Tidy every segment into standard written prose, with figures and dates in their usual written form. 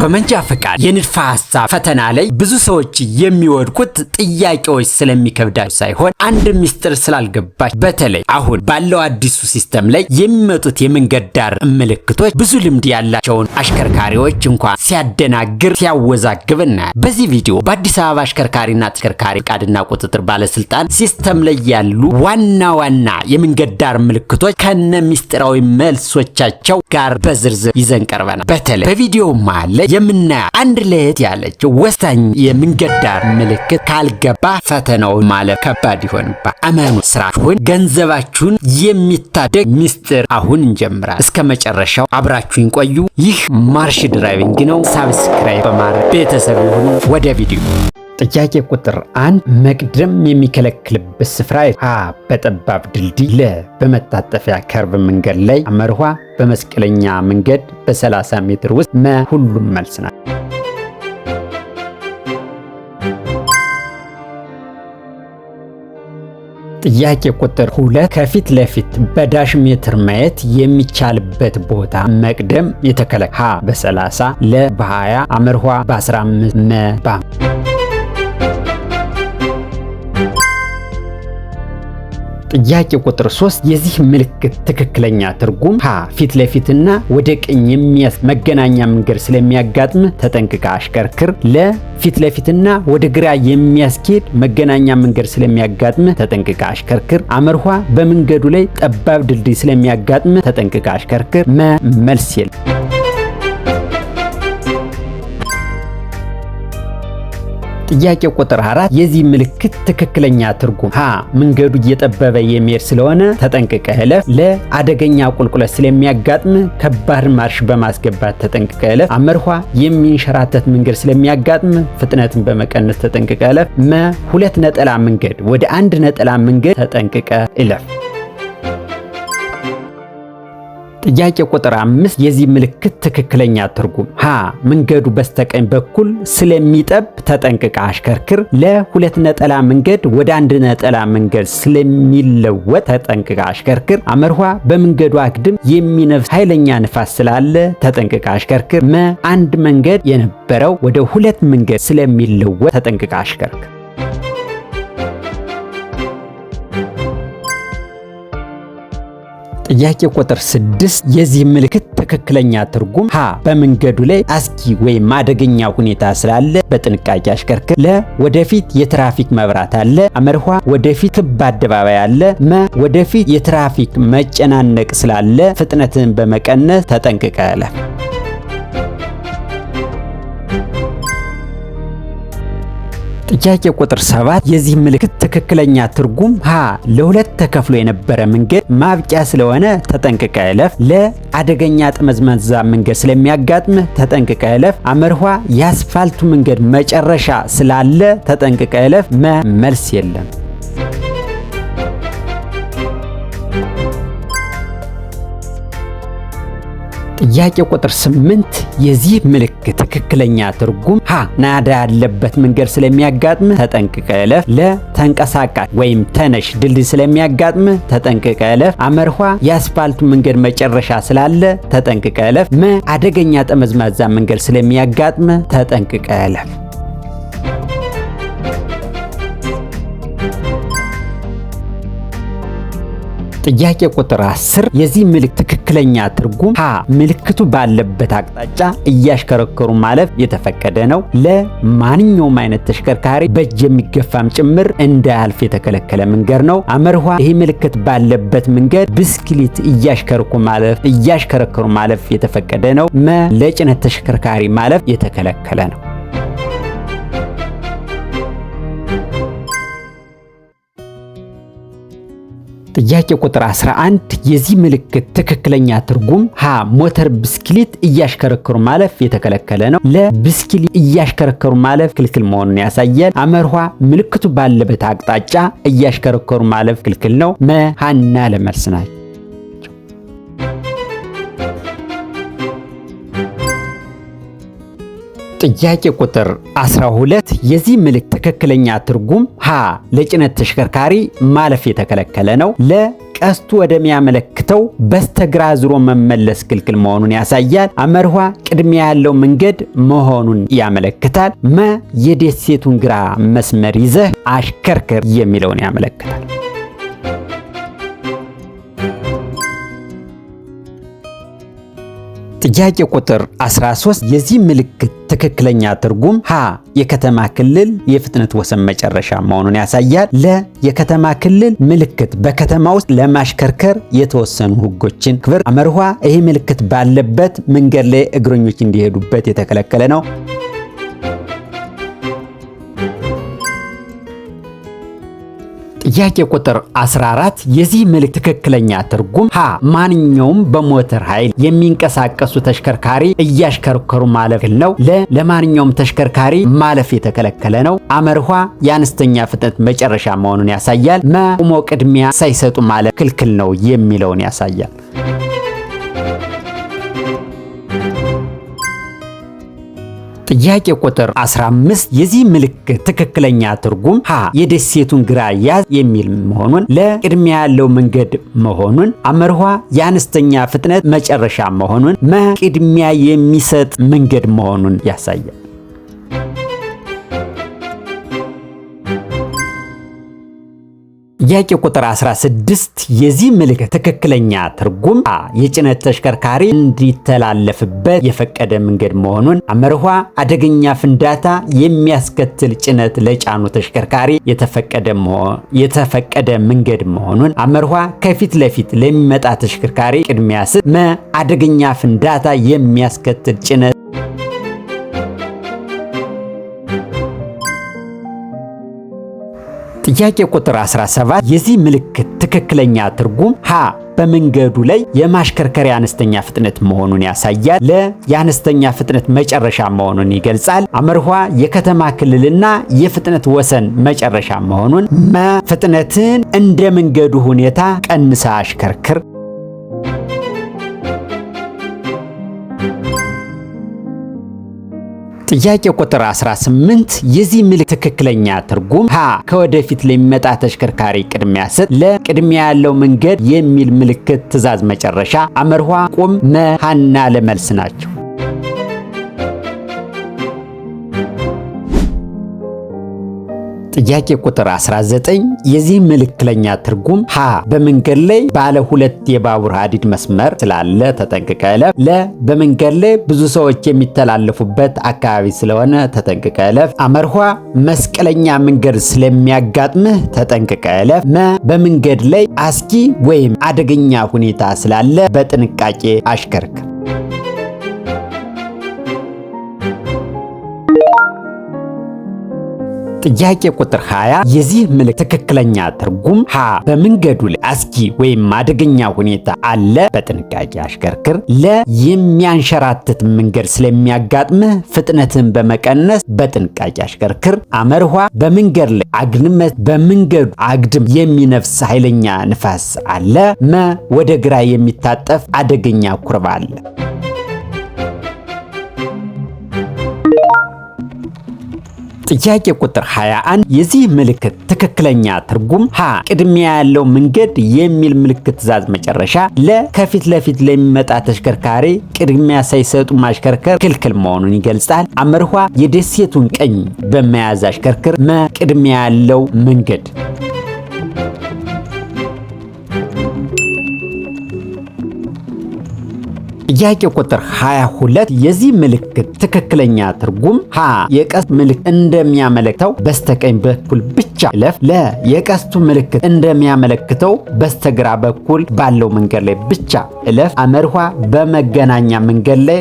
በመንጃ ፈቃድ የንድፈ ሐሳብ ፈተና ላይ ብዙ ሰዎች የሚወድቁት ጥያቄዎች ስለሚከብዳቸው ሳይሆን አንድ ሚስጥር ስላልገባች በተለይ አሁን ባለው አዲሱ ሲስተም ላይ የሚመጡት የመንገድ ዳር ምልክቶች ብዙ ልምድ ያላቸውን አሽከርካሪዎች እንኳን ሲያደናግር ሲያወዛግብ እናያለን። በዚህ ቪዲዮ በአዲስ አበባ አሽከርካሪና ተሽከርካሪ ፈቃድና ቁጥጥር ባለስልጣን ሲስተም ላይ ያሉ ዋና የመንገድ ዳር ምልክቶች ከነ ሚስጥራዊ መልሶቻቸው ጋር በዝርዝር ይዘን ቀርበናል። በተለይ በቪዲዮ መሃል ላይ የምናያት አንድ ለየት ያለች ወሳኝ የመንገድ ዳር ምልክት ካልገባ ፈተናው ማለፍ ከባድ ይሆንባል። እመኑ፣ ስራችሁን ገንዘባችሁን የሚታደግ ሚስጥር አሁን እንጀምራለን። እስከ መጨረሻው አብራችሁን ቆዩ። ይህ ማርሽ ድራይቪንግ ነው። ሳብስክራይብ በማድረግ ቤተሰብ ይሁኑ። ወደ ቪዲዮ። ጥያቄ ቁጥር 1 መቅደም የሚከለክልበት ስፍራ ሀ በጠባብ ድልድይ፣ ለ በመታጠፊያ ከርብ መንገድ ላይ፣ አመርኋ በመስቀለኛ መንገድ በ30 ሜትር ውስጥ፣ መ ሁሉም መልስ ናቸው። ጥያቄ ቁጥር 2 ከፊት ለፊት በዳሽ ሜትር ማየት የሚቻልበት ቦታ መቅደም የተከለከለ ሀ በ30፣ ለ በ20፣ አመርኋ በ15፣ መ በ5። ጥያቄ ቁጥር 3 የዚህ ምልክት ትክክለኛ ትርጉም ሀ ፊት ለፊትና ወደ ቀኝ መገናኛ መንገድ ስለሚያጋጥም ተጠንቅቀ አሽከርክር፣ ለ ፊት ለፊትና ወደ ግራ የሚያስኬድ መገናኛ መንገድ ስለሚያጋጥም ተጠንቅቀ አሽከርክር፣ አመርኋ በመንገዱ ላይ ጠባብ ድልድይ ስለሚያጋጥም ተጠንቅቀ አሽከርክር፣ መ መልስ የለም። ጥያቄ ቁጥር 4 የዚህ ምልክት ትክክለኛ ትርጉም ሀ መንገዱ እየጠበበ የሚሄድ ስለሆነ ተጠንቅቀህ እለፍ፣ ለ አደገኛ ቁልቁለት ስለሚያጋጥም ከባድ ማርሽ በማስገባት ተጠንቅቀህ እለፍ፣ አመርኋ የሚንሸራተት መንገድ ስለሚያጋጥም ፍጥነትን በመቀነስ ተጠንቅቀህ እለፍ፣ መ ሁለት ነጠላ መንገድ ወደ አንድ ነጠላ መንገድ ተጠንቅቀህ እለፍ። ጥያቄ ቁጥር 5 የዚህ ምልክት ትክክለኛ ትርጉም ሀ መንገዱ በስተቀኝ በኩል ስለሚጠብ ተጠንቅቀ አሽከርክር፣ ለ ሁለት ነጠላ መንገድ ወደ አንድ ነጠላ መንገድ ስለሚለወጥ ተጠንቅቀ አሽከርክር፣ አመርኋ በመንገዱ አግድም የሚነፍስ ኃይለኛ ንፋስ ስላለ ተጠንቅቀ አሽከርክር፣ መ አንድ መንገድ የነበረው ወደ ሁለት መንገድ ስለሚለወጥ ተጠንቅቀ አሽከርክር። ጥያቄ ቁጥር 6 የዚህ ምልክት ትክክለኛ ትርጉም ሀ በመንገዱ ላይ አስጊ ወይም አደገኛ ሁኔታ ስላለ በጥንቃቄ አሽከርክር፣ ለ ወደፊት የትራፊክ መብራት አለ፣ አመርኋ ወደፊት ክብ አደባባይ አለ፣ መ ወደፊት የትራፊክ መጨናነቅ ስላለ ፍጥነትን በመቀነስ ተጠንቅቀህ እለፍ። ጥያቄ ቁጥር 7 የዚህ ምልክት ትክክለኛ ትርጉም ሀ ለሁለት ተከፍሎ የነበረ መንገድ ማብቂያ ስለሆነ ተጠንቅቀህ እለፍ፣ ለ አደገኛ ጠመዝማዛ መንገድ ስለሚያጋጥም ተጠንቅቀህ እለፍ፣ አመርኋ የአስፋልቱ መንገድ መጨረሻ ስላለ ተጠንቅቀህ እለፍ፣ መ መልስ የለም። ጥያቄ ቁጥር 8 የዚህ ምልክት ትክክለኛ ትርጉም ሀ ናዳ ያለበት መንገድ ስለሚያጋጥም ተጠንቅቀህ እለፍ፣ ለ ተንቀሳቃሽ ወይም ተነሽ ድልድይ ስለሚያጋጥም ተጠንቅቀህ እለፍ፣ አመርኋ የአስፋልቱ መንገድ መጨረሻ ስላለ ተጠንቅቀህ እለፍ፣ መ አደገኛ ጠመዝማዛ መንገድ ስለሚያጋጥም ተጠንቅቀህ እለፍ። ጥያቄ ቁጥር 10 የዚህ ምልክት ትክክለኛ ትርጉም ሀ ምልክቱ ባለበት አቅጣጫ እያሽከረከሩ ማለፍ የተፈቀደ ነው፣ ለ ማንኛውም አይነት ተሽከርካሪ በእጅ የሚገፋም ጭምር እንዳያልፍ የተከለከለ መንገድ ነው፣ አመርኋ ይህ ምልክት ባለበት መንገድ ብስክሌት እያሽከረከሩ ማለፍ የተፈቀደ ነው፣ መ ለጭነት ተሽከርካሪ ማለፍ የተከለከለ ነው። ጥያቄ ቁጥር 11 የዚህ ምልክት ትክክለኛ ትርጉም ሀ ሞተር ብስክሌት እያሽከረከሩ ማለፍ የተከለከለ ነው፣ ለ ብስክሌት እያሽከረከሩ ማለፍ ክልክል መሆኑን ያሳያል፣ አመርኋ ምልክቱ ባለበት አቅጣጫ እያሽከረከሩ ማለፍ ክልክል ነው፣ መ ሀና ለመልስ ናቸው። ጥያቄ ቁጥር 12 የዚህ ምልክት ትክክለኛ ትርጉም ሀ ለጭነት ተሽከርካሪ ማለፍ የተከለከለ ነው፣ ለ ቀስቱ ወደሚያመለክተው በስተግራ ዙሮ መመለስ ክልክል መሆኑን ያሳያል። አመርሃ ቅድሚያ ያለው መንገድ መሆኑን ያመለክታል። መ የደሴቱን ግራ መስመር ይዘህ አሽከርክር የሚለውን ያመለክታል። ጥያቄ ቁጥር 13 የዚህ ምልክት ትክክለኛ ትርጉም ሀ የከተማ ክልል የፍጥነት ወሰን መጨረሻ መሆኑን ያሳያል። ለ የከተማ ክልል ምልክት በከተማ ውስጥ ለማሽከርከር የተወሰኑ ሕጎችን ክብር። አመርሃ ይህ ምልክት ባለበት መንገድ ላይ እግረኞች እንዲሄዱበት የተከለከለ ነው። ጥያቄ ቁጥር 14 የዚህ ምልክት ትክክለኛ ትርጉም ሀ ማንኛውም በሞተር ኃይል የሚንቀሳቀሱ ተሽከርካሪ እያሽከረከሩ ማለፍ ነው። ለማንኛውም ተሽከርካሪ ማለፍ የተከለከለ ነው። አመርሃ የአነስተኛ ፍጥነት መጨረሻ መሆኑን ያሳያል። መ ቆሞ ቅድሚያ ሳይሰጡ ማለፍ ክልክል ነው የሚለውን ያሳያል። ጥያቄ ቁጥር 15 የዚህ ምልክት ትክክለኛ ትርጉም ሀ የደሴቱን ግራ ያዝ የሚል መሆኑን፣ ለ ቅድሚያ ያለው መንገድ መሆኑን፣ አመርሃ የአነስተኛ ፍጥነት መጨረሻ መሆኑን፣ መ ቅድሚያ የሚሰጥ መንገድ መሆኑን ያሳያል። ጥያቄ ቁጥር 16 የዚህ ምልክት ትክክለኛ ትርጉም አ የጭነት ተሽከርካሪ እንዲተላለፍበት የፈቀደ መንገድ መሆኑን፣ አመርሃ አደገኛ ፍንዳታ የሚያስከትል ጭነት ለጫኑ ተሽከርካሪ የተፈቀደ መንገድ መሆኑን፣ አመርሃ ከፊት ለፊት ለሚመጣ ተሽከርካሪ ቅድሚያ ስጥ፣ መ አደገኛ ፍንዳታ የሚያስከትል ጭነት ጥያቄ ቁጥር 17 የዚህ ምልክት ትክክለኛ ትርጉም ሀ በመንገዱ ላይ የማሽከርከሪያ አነስተኛ ፍጥነት መሆኑን ያሳያል። ለ የአነስተኛ ፍጥነት መጨረሻ መሆኑን ይገልጻል። አመርሃ የከተማ ክልልና የፍጥነት ወሰን መጨረሻ መሆኑን፣ መ ፍጥነትን እንደ መንገዱ ሁኔታ ቀንሳ አሽከርክር። ጥያቄ ቁጥር 18 የዚህ ምልክት ትክክለኛ ትርጉም ሀ ከወደፊት ለሚመጣ ተሽከርካሪ ቅድሚያ ስጥ፣ ለ ቅድሚያ ያለው መንገድ የሚል ምልክት ትዕዛዝ መጨረሻ፣ አመርሃ ቁም፣ መ ሀና ለመልስ ናቸው። ጥያቄ ቁጥር 19 የዚህ ምልክተኛ ትርጉም ሀ በመንገድ ላይ ባለ ሁለት የባቡር ሀዲድ መስመር ስላለ ተጠንቅቀ እለፍ፣ ለ በመንገድ ላይ ብዙ ሰዎች የሚተላለፉበት አካባቢ ስለሆነ ተጠንቅቀ እለፍ፣ አመርሃ መስቀለኛ መንገድ ስለሚያጋጥምህ ተጠንቅቀ እለፍ፣ መ በመንገድ ላይ አስጊ ወይም አደገኛ ሁኔታ ስላለ በጥንቃቄ አሽከርክር። ጥያቄ ቁጥር 20 የዚህ ምልክት ትክክለኛ ትርጉም ሀ በመንገዱ ላይ አስጊ ወይም አደገኛ ሁኔታ አለ በጥንቃቄ አሽከርክር፣ ለ የሚያንሸራትት መንገድ ስለሚያጋጥምህ ፍጥነትን በመቀነስ በጥንቃቄ አሽከርክር፣ አመርሃ በመንገድ ላይ በመንገዱ አግድም የሚነፍስ ኃይለኛ ንፋስ አለ፣ መ ወደ ግራ የሚታጠፍ አደገኛ ኩርባ አለ። ጥያቄ ቁጥር 21 የዚህ ምልክት ትክክለኛ ትርጉም ሀ ቅድሚያ ያለው መንገድ የሚል ምልክት ትዕዛዝ መጨረሻ፣ ለ ከፊት ለፊት ለሚመጣ ተሽከርካሪ ቅድሚያ ሳይሰጡ ማሽከርከር ክልክል መሆኑን ይገልጻል። አመርሃ የደሴቱን ቀኝ በመያዝ አሽከርክር፣ መ ቅድሚያ ያለው መንገድ። ጥያቄ ቁጥር 22 የዚህ ምልክት ትክክለኛ ትርጉም ሀ የቀስቱ ምልክት እንደሚያመለክተው በስተቀኝ በኩል ብቻ እለፍ፣ ለ የቀስቱ ምልክት እንደሚያመለክተው በስተግራ በኩል ባለው መንገድ ላይ ብቻ እለፍ፣ አመርሃ በመገናኛ መንገድ ላይ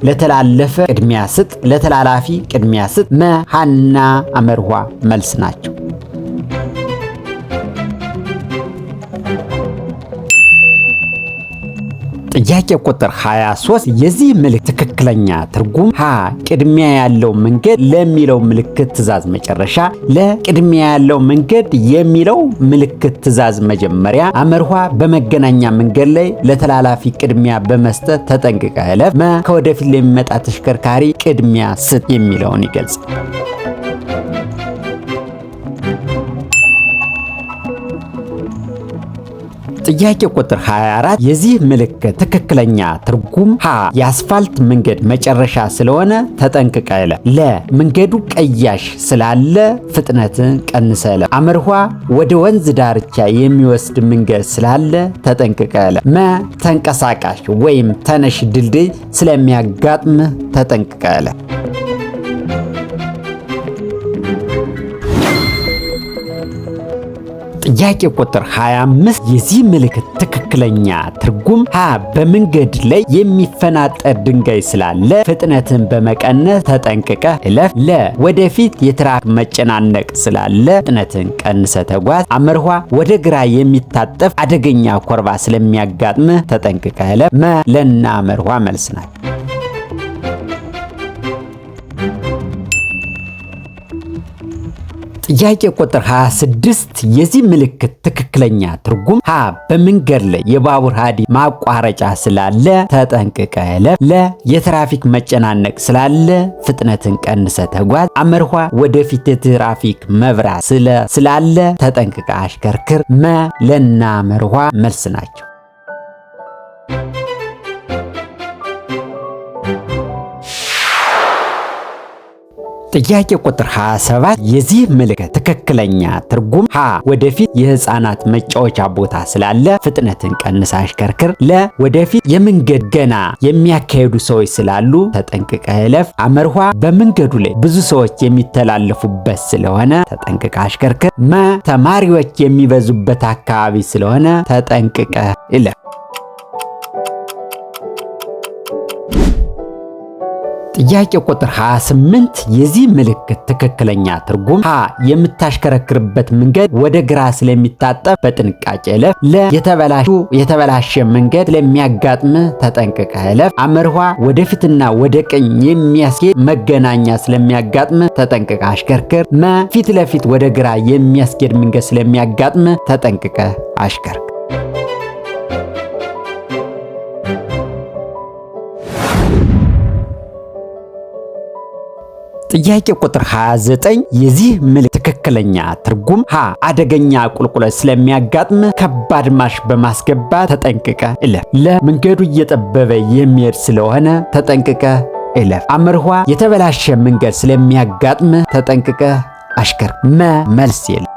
ለተላለፈ ቅድሚያ ስጥ፣ ለተላላፊ ቅድሚያ ስጥ፣ መ ሀና አመርሃ መልስ ናቸው። ጥያቄ ቁጥር 23 የዚህ ምልክት ትክክለኛ ትርጉም ሀ ቅድሚያ ያለው መንገድ ለሚለው ምልክት ትዕዛዝ መጨረሻ፣ ለ ቅድሚያ ያለው መንገድ የሚለው ምልክት ትዕዛዝ መጀመሪያ፣ አመርሃ በመገናኛ መንገድ ላይ ለተላላፊ ቅድሚያ በመስጠት ተጠንቅቀ እለፍ፣ መ ከወደፊት ለሚመጣ ተሽከርካሪ ቅድሚያ ስጥ የሚለውን ይገልጻል። ጥያቄ ቁጥር 24 የዚህ ምልክት ትክክለኛ ትርጉም ሀ የአስፋልት መንገድ መጨረሻ ስለሆነ ተጠንቅቀ እለፍ። ለ መንገዱ ቀያሽ ስላለ ፍጥነትን ቀንሰ እለፍ። አመርኋ ወደ ወንዝ ዳርቻ የሚወስድ መንገድ ስላለ ተጠንቅቀ እለፍ። መ ተንቀሳቃሽ ወይም ተነሽ ድልድይ ስለሚያጋጥምህ ተጠንቅቀ እለፍ። ጥያቄ ቁጥር 25 የዚህ ምልክት ትክክለኛ ትርጉም ሀ በመንገድ ላይ የሚፈናጠር ድንጋይ ስላለ ፍጥነትን በመቀነስ ተጠንቅቀ እለፍ። ለ ወደፊት የትራፊክ መጨናነቅ ስላለ ፍጥነትን ቀንሰ ተጓዝ። አመርኋ ወደ ግራ የሚታጠፍ አደገኛ ኮርባ ስለሚያጋጥምህ ተጠንቅቀ እለፍ። መ ለና አመርኋ መልስ ናቸው። ጥያቄ ቁጥር 26 የዚህ ምልክት ትክክለኛ ትርጉም ሀ በመንገድ ላይ የባቡር ሀዲድ ማቋረጫ ስላለ ተጠንቅቀ እለፍ። ለ የትራፊክ መጨናነቅ ስላለ ፍጥነትን ቀንሰ ተጓዝ። አመርኋ ወደፊት የትራፊክ መብራት ስላለ ተጠንቅቀ አሽከርክር። መ ለና አመርኋ መልስ ናቸው። ጥያቄ ቁጥር 27 የዚህ ምልክት ትክክለኛ ትርጉም ሀ ወደፊት የህፃናት መጫወቻ ቦታ ስላለ ፍጥነትን ቀንሰ አሽከርክር። ለ ወደፊት የመንገድ ገና የሚያካሂዱ ሰዎች ስላሉ ተጠንቅቀ እለፍ። አመርኋ በመንገዱ ላይ ብዙ ሰዎች የሚተላለፉበት ስለሆነ ተጠንቅቀ አሽከርክር። መ ተማሪዎች የሚበዙበት አካባቢ ስለሆነ ተጠንቅቀ እለፍ። ጥያቄ ቁጥር 28 የዚህ ምልክት ትክክለኛ ትርጉም ሀ የምታሽከረክርበት መንገድ ወደ ግራ ስለሚታጠፍ በጥንቃቄ እለፍ። ለ የተበላሸ መንገድ ስለሚያጋጥምህ ተጠንቅቀ እለፍ። አመርኋ ወደፊትና ወደ ቀኝ የሚያስኬድ መገናኛ ስለሚያጋጥምህ ተጠንቅቀ አሽከርክር። መ ፊት ለፊት ወደ ግራ የሚያስኬድ መንገድ ስለሚያጋጥምህ ተጠንቅቀ አሽከርክር። ጥያቄ ቁጥር 29 የዚህ ምልክት ትክክለኛ ትርጉም ሀ አደገኛ ቁልቁለት ስለሚያጋጥም ከባድ ማርሽ በማስገባት ተጠንቅቀ እለፍ። ለ መንገዱ እየጠበበ የሚሄድ ስለሆነ ተጠንቅቀ እለፍ። አመርኋ የተበላሸ መንገድ ስለሚያጋጥም ተጠንቅቀ አሽከር። መ መልስ የለም።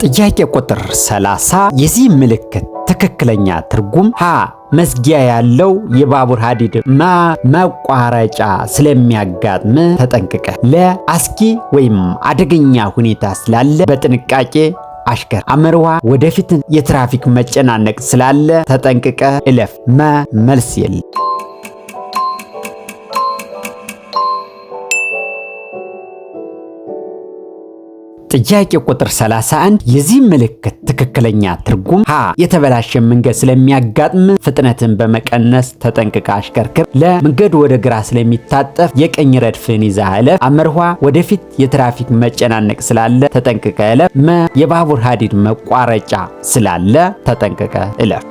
ጥያቄ ቁጥር 30 የዚህ ምልክት ትክክለኛ ትርጉም ሀ መዝጊያ ያለው የባቡር ሀዲድ መቋረጫ ስለሚያጋጥም ተጠንቅቀ። ለ አስጊ ወይም አደገኛ ሁኔታ ስላለ በጥንቃቄ አሽከር። አመርኋ ወደፊት የትራፊክ መጨናነቅ ስላለ ተጠንቅቀ እለፍ። መ መልስ የለም። ጥያቄ ቁጥር 31 የዚህ ምልክት ትክክለኛ ትርጉም ሀ የተበላሸ መንገድ ስለሚያጋጥም ፍጥነትን በመቀነስ ተጠንቅቀ አሽከርክር። ለ መንገዱ ወደ ግራ ስለሚታጠፍ የቀኝ ረድፍን ይዘህ እለፍ። አመርኋ ወደፊት የትራፊክ መጨናነቅ ስላለ ተጠንቅቀ እለፍ። መ የባቡር ሀዲድ መቋረጫ ስላለ ተጠንቅቀ እለፍ።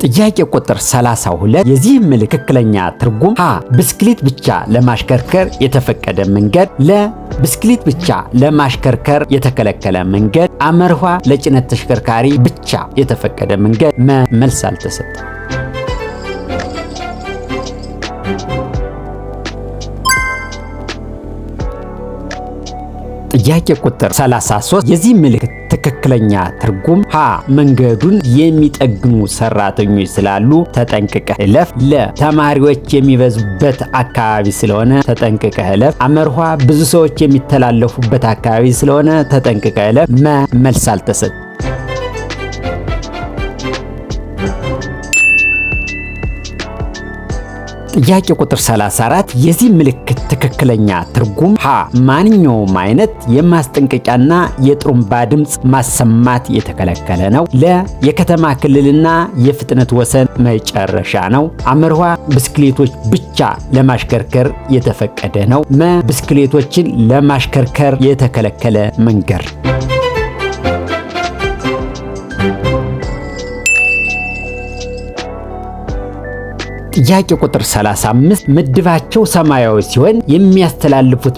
ጥያቄ ቁጥር 32 የዚህ ምልክት ትክክለኛ ትርጉም ሀ ብስክሌት ብቻ ለማሽከርከር የተፈቀደ መንገድ። ለ ብስክሌት ብቻ ለማሽከርከር የተከለከለ መንገድ። አመርኋ ለጭነት ተሽከርካሪ ብቻ የተፈቀደ መንገድ። መ መልስ አልተሰጠም። ጥያቄ ቁጥር 33 የዚህ ምልክት ትክክለኛ ትርጉም ሀ መንገዱን የሚጠግኑ ሰራተኞች ስላሉ ተጠንቅቀ እለፍ። ለ ተማሪዎች የሚበዙበት አካባቢ ስለሆነ ተጠንቅቀ እለፍ። አመርኋ ብዙ ሰዎች የሚተላለፉበት አካባቢ ስለሆነ ተጠንቅቀ እለፍ። መ መልስ አልተሰጠም። ጥያቄ ቁጥር 34 የዚህ ምልክት ትክክለኛ ትርጉም ሀ ማንኛውም አይነት የማስጠንቀቂያና የጥሩምባ ድምፅ ማሰማት የተከለከለ ነው። ለ የከተማ ክልልና የፍጥነት ወሰን መጨረሻ ነው። አመርኋ ብስክሌቶች ብቻ ለማሽከርከር የተፈቀደ ነው። መ ብስክሌቶችን ለማሽከርከር የተከለከለ መንገድ። ጥያቄ ቁጥር 35 ምድባቸው ሰማያዊ ሲሆን የሚያስተላልፉት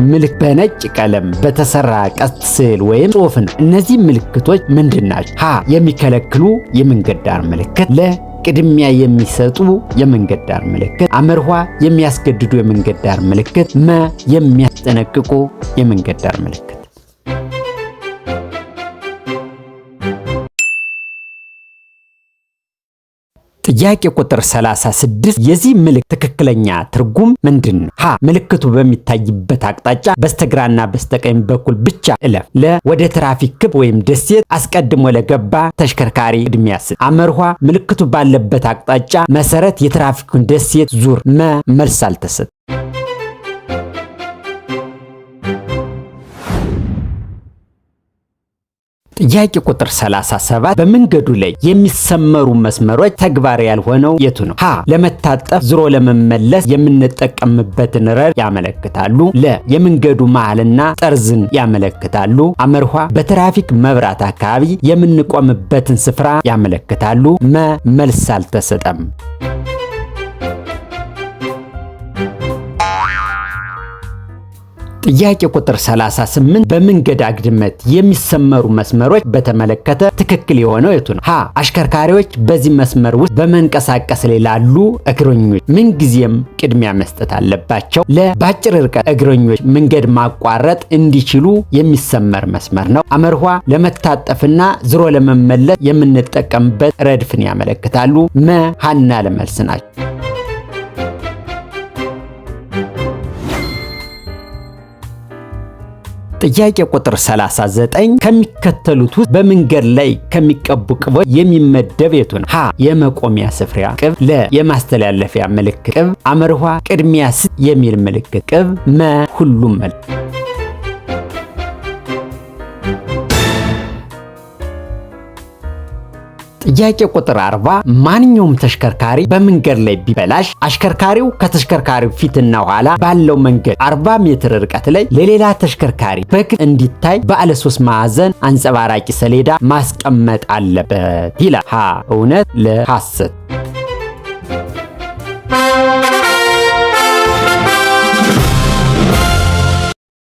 ምልክት በነጭ ቀለም በተሰራ ቀስት ስዕል ወይም ጽሑፍ ነው። እነዚህ ምልክቶች ምንድን ናቸው? ሀ የሚከለክሉ የመንገድ ዳር ምልክት፣ ለ ቅድሚያ የሚሰጡ የመንገድ ዳር ምልክት፣ አመርኋ የሚያስገድዱ የመንገድ ዳር ምልክት፣ መ የሚያስጠነቅቁ የመንገድ ዳር ምልክት። ጥያቄ ቁጥር 36 የዚህ ምልክት ትክክለኛ ትርጉም ምንድን ነው? ሀ ምልክቱ በሚታይበት አቅጣጫ በስተግራና በስተቀኝ በኩል ብቻ እለፍ። ለ ወደ ትራፊክ ክብ ወይም ደሴት አስቀድሞ ለገባ ተሽከርካሪ ቅድሚያ ስጥ። አመርኋ ምልክቱ ባለበት አቅጣጫ መሰረት የትራፊኩን ደሴት ዙር። መ መልስ አልተሰጠም። ጥያቄ ቁጥር 37 በመንገዱ ላይ የሚሰመሩ መስመሮች ተግባር ያልሆነው የቱ ነው? ሀ ለመታጠፍ ዙሮ ለመመለስ የምንጠቀምበትን ረድፍ ያመለክታሉ። ለ የመንገዱ መሃልና ጠርዝን ያመለክታሉ። አመርኋ በትራፊክ መብራት አካባቢ የምንቆምበትን ስፍራ ያመለክታሉ። መ መልስ አልተሰጠም። ጥያቄ ቁጥር 38 በመንገድ አግድመት የሚሰመሩ መስመሮች በተመለከተ ትክክል የሆነው የቱ ነው? ሀ አሽከርካሪዎች በዚህ መስመር ውስጥ በመንቀሳቀስ ላይ ላሉ እግረኞች ምንጊዜም ቅድሚያ መስጠት አለባቸው። ለ በአጭር ርቀት እግረኞች መንገድ ማቋረጥ እንዲችሉ የሚሰመር መስመር ነው። አመርኋ ለመታጠፍና ዙሮ ለመመለስ የምንጠቀምበት ረድፍን ያመለክታሉ። መ ሀና ለመልስ ናቸው። ጥያቄ ቁጥር 39 ከሚከተሉት ውስጥ በመንገድ ላይ ከሚቀቡ ቅቦች የሚመደብ የቱ ነው? ሀ የመቆሚያ ስፍራ ቅብ፣ ለ የማስተላለፊያ ምልክት ቅብ፣ አመርኋ ቅድሚያ ስጥ የሚል ምልክት ቅብ፣ መ ሁሉም መልስ። ጥያቄ ቁጥር 40 ማንኛውም ተሽከርካሪ በመንገድ ላይ ቢበላሽ አሽከርካሪው ከተሽከርካሪው ፊትና ኋላ ባለው መንገድ 40 ሜትር ርቀት ላይ ለሌላ ተሽከርካሪ በግልጽ እንዲታይ ባለ 3 ማዕዘን አንጸባራቂ ሰሌዳ ማስቀመጥ አለበት ይላል። ሀ እውነት፣ ለ ሐሰት።